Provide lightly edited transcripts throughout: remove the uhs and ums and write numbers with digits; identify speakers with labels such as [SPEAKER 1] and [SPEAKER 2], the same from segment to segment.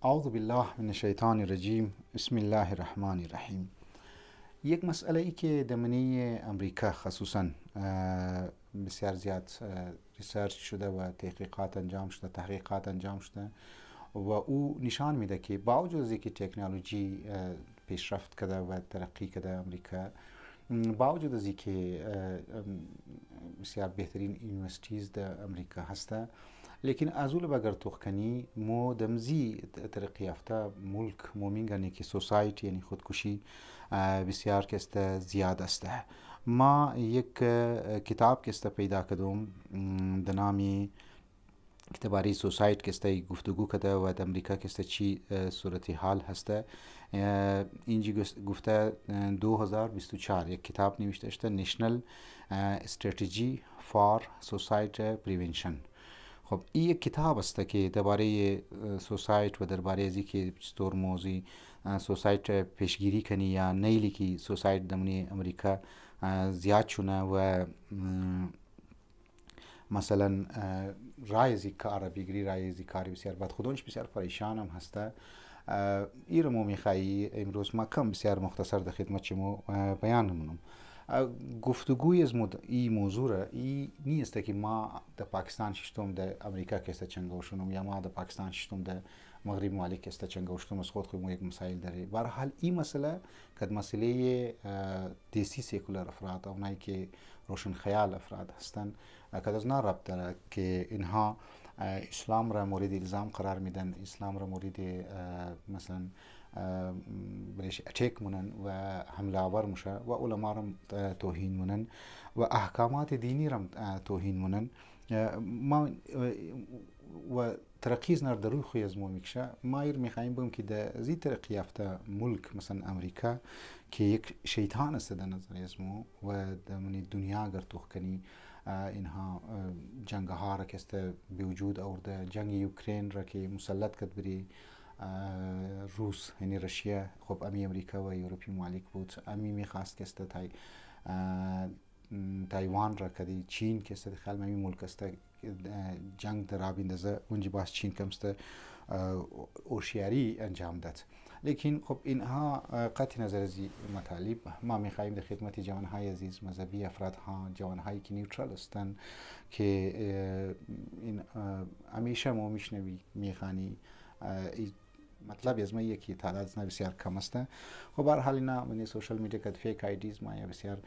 [SPEAKER 1] اعوذ بالله من الشیطان الرجیم. بسم الله الرحمن الرحیم. یک مسئله ای که دمنی امریکا خصوصا بسیار زیاد ریسرچ شده و تحقیقات انجام شده و او نشان میده که با وجود از اینکه تکنولوژی پیشرفت کرده و ترقی کرده امریکا، با وجود از اینکه بسیار بهترین یونیورسیتیز در امریکا هسته، لیکن از اول بگر توخکنی مو دمزی ترقی یافته ملک مومینگانی که سوسایتی یعنی خودکشی بسیار کست زیاد است. ما یک کتاب کست پیدا کردم دنامی کتاباری سوسایت کسته گفتگو کرده و در امریکا کسته چی صورتی حال هسته. اینجی گفته 2024 یک کتاب نوشته اشته نشنل استراتژی فار سوسایت پریونشن. خب این یک کتاب است که درباره سوسایت و درباره ازی که چطور موضوع سوسایت پیشگیری کنی یا نیلی که سوسایت دمنی امریکا زیاد شونه و مثلا رای زی کار بگیری، رای زی کاری بسیار بد خودش بسیار پریشان هم هسته. ای رو میخوایی امروز ما کم بسیار مختصر در خدمت شما بیان نمونم. گفتگوی از این موضوع را ای نیست که ما در پاکستان ششتم در امریکا کسته چنگوشونم یا ما در پاکستان ششتم در مغرب مالی کسته چنگوشتم از خود یک مسائل داره. برحال این مسئله که مسئله دیسی سیکولر افراد اونایی که روشن خیال افراد هستند که از نا ربط داره که اینها اسلام را مورد الزام قرار میدن، اسلام را مورد مثلا برش اتیک منن و حمله آور مشه و علما را توهین منن و احکامات دینی را توهین منن. ما و ترقیز نر در روی خوی از مو میکشه. ما ایر میخواییم بگم که در زی ترقی یافته ملک مثلا امریکا که یک شیطان است در نظر از مو و در دنیا اگر توخ کنی اینها جنگ ها را که به وجود آورده، جنگ اوکراین را که مسلط کرد بری روس یعنی روسیه. خب امی امریکا و اروپی ممالک بود. امی میخواست که تایوان را کدی چین که خیلی امی ملک است جنگ در آب اندازه اونجا باز چین کمسته اوشیاری انجام داد. لیکن خب اینها قطع نظر از مطالب ما میخواییم در خدمت جوانهای عزیز مذهبی افرادها، جوانهایی که نیوترال هستند که این همیشه ما میشنوی میخوانی مطلب از ما یکی تعداد بسیار کم است. خب هر حال اینا من سوشال میدیا کد فیک آیدیز ما یا بسیار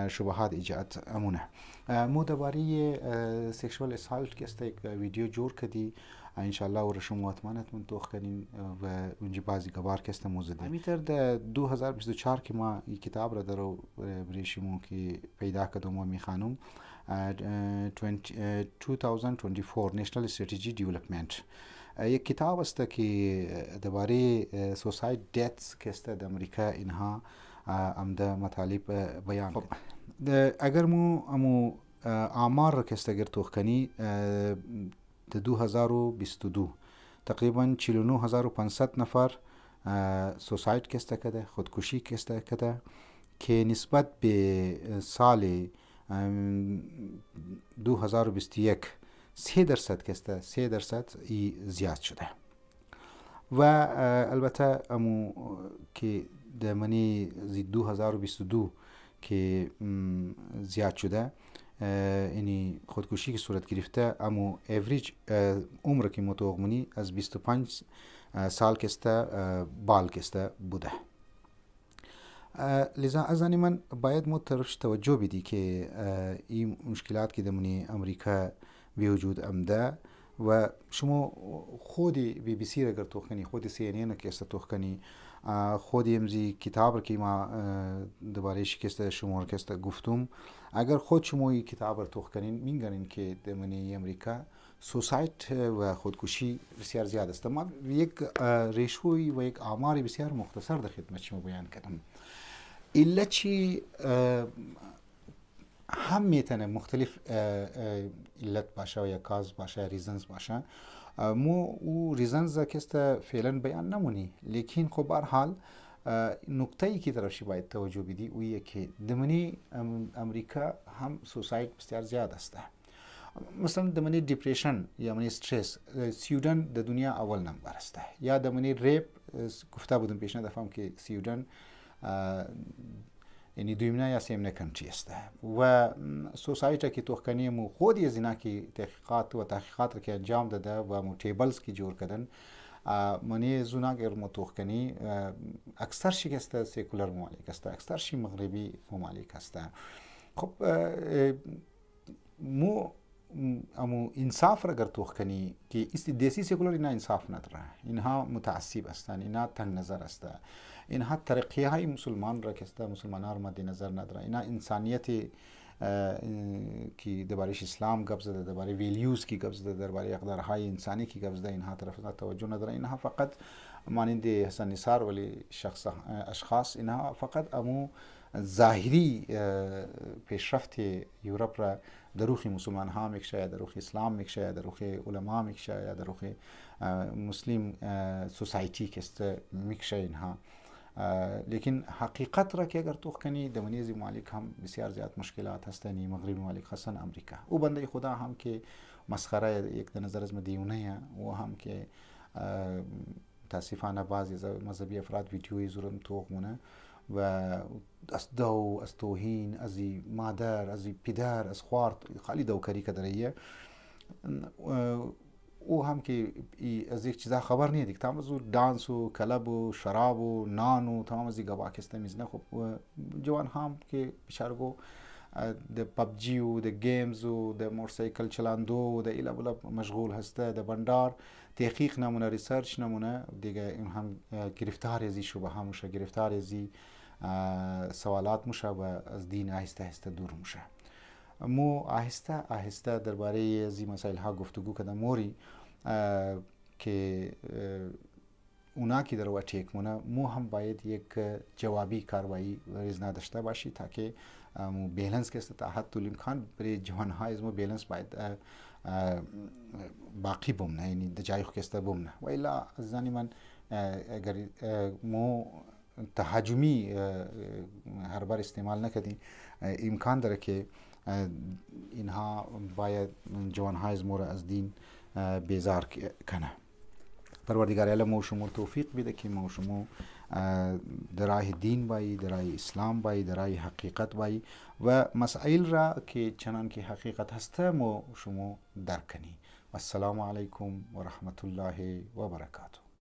[SPEAKER 1] شبهات ایجاد امونه. مو درباره سکشوال اسالت که است یک ویدیو جور کردی انشالله و شما اتمانت من توخ کنین و اونجا بعضی گوار که است موزده میتر در 2024 که ما این کتاب را درو بریشیمو که پیدا کردم و میخوانم 2024 نشنل استراتژی دیولپمنت یک کتاب است که درباره سوسایت دیتس که است در امریکا اینها امده مطالب بیان خب اگر مو آمار را که است اگر توخ کنی در 2022 تقریبا 49500 نفر سوسایت که است کده خودکشی که است کده که نسبت به سال 2021 3% که است 3% ای زیاد شده و البته امو که در منی 2022 که زیاد شده یعنی خودکشی که صورت گرفته امو اوریج عمر که متوقمنی از 25 سال که است بال که است بوده. لذا از من باید مو طرفش توجه بدی که این مشکلات که در منی امریکا به وجود آمده و شما خودی بی بی سی را اگر توخ کنی، خودی سی ان این که است توخ کنی، خودی امزی کتاب را که ما درباره شکست شما را که است گفتم، اگر خود شما این کتاب را توخ کنین میگنین که در منی امریکا سوسایت و خودکشی بسیار زیاد است. ما یک ریشوی و یک آماری بسیار مختصر در خدمت شما بیان کردم. الا چی هم میتونه مختلف علت باشه و یا کاز باشه، ریزنز باشه. مو او ریزنز که است فعلا بیان نمونی، لیکن خب هر حال نکته ای که طرفش باید توجه بدی اویه که دمنی امریکا هم سوسایت بسیار زیاد است مثلا د منی دیپریشن یا منی استرس سویدن د دنیا اول نمبر است یا د منی ریپ گفته بودم پیش دفعه که سویدن یعنی دویمنه یا سیمنه کنتری است و سوسایتی که توخکنی مو خودی از اینا که تحقیقات که انجام داده و مو تیبلز که جور کردن منی زونا غیر متوخکنی اکثر شکست سیکولر ممالک است، اکثر شی مغربی ممالک است. خب مو امو انصاف را اگر توخکنی که است دیسی سیکولر اینا انصاف نداره، اینها متعصب هستند، اینها تنگ نظر است، اینها طریقه های مسلمان را که است مسلمانان را مد نظر نداره، اینها انسانیت که درباره اسلام گپ زده، درباره ویلیوز کی گپ زده، درباره اقدارهای انسانی کی گپ زده، اینها طرف توجه نداره. اینها فقط مانند حسن نثار ولی اشخاص اینها فقط امو ظاهری پیشرفت یورپ را در روح مسلمان ها میکشه، یا در روح اسلام میکشه، یا در روح علما میکشه، یا در روح مسلم سوسایتی که است میکشه اینها. لیکن حقیقت را که اگر توخ کنی در منیزی ممالک هم بسیار زیاد مشکلات هستند، مغربی ممالک خاصا امریکا او بنده خدا هم که مسخره یک در نظر از مدیونه و هم که متاسفانه بعضی مذهبی افراد ویدیوی زورم توخ مونه و از دو از توهین از مادر از پدر از خوارد خالی دوکاری که داره او هم که از یک چیزا خبر نیست دیگه، تمام از دانس و کلب و شراب و نان و تمام از گوا کسته میزنه. خب جوان هم که بیچارگو د پبجی و د گیمز و د موتورسایکل چلاندو و د ایلا بلا مشغول هسته، د بندار تحقیق نمونه ریسرچ نمونه دیگه این هم گرفتار ازی شبه هم میشه، گرفتار ازی سوالات میشه و از دین آهسته آهسته دور میشه. مو آهسته آهسته درباره ازی مسائل ها گفتگو کردم موری که اونا که در واقع مونه مو هم باید یک جوابی کارایی ریزنا داشته باشی تا که مو بیلنس که است تا حد الامکان برای جوان های از مو بیلنس باید باقی بمونه، یعنی د جای خو که است بمونه و الا زنی من اگر مو تهاجمی هر بار استعمال نکردیم امکان داره که اینها باید جوان های از مور از دین بیزار کنه. پروردگار عالم مو شما توفیق بده که مو شما در راه دین بایی، در راه اسلام بایی، در راه حقیقت بایی و مسائل را که چنان که حقیقت هسته مو شما درک کنی. و السلام علیکم و رحمت الله و برکاته.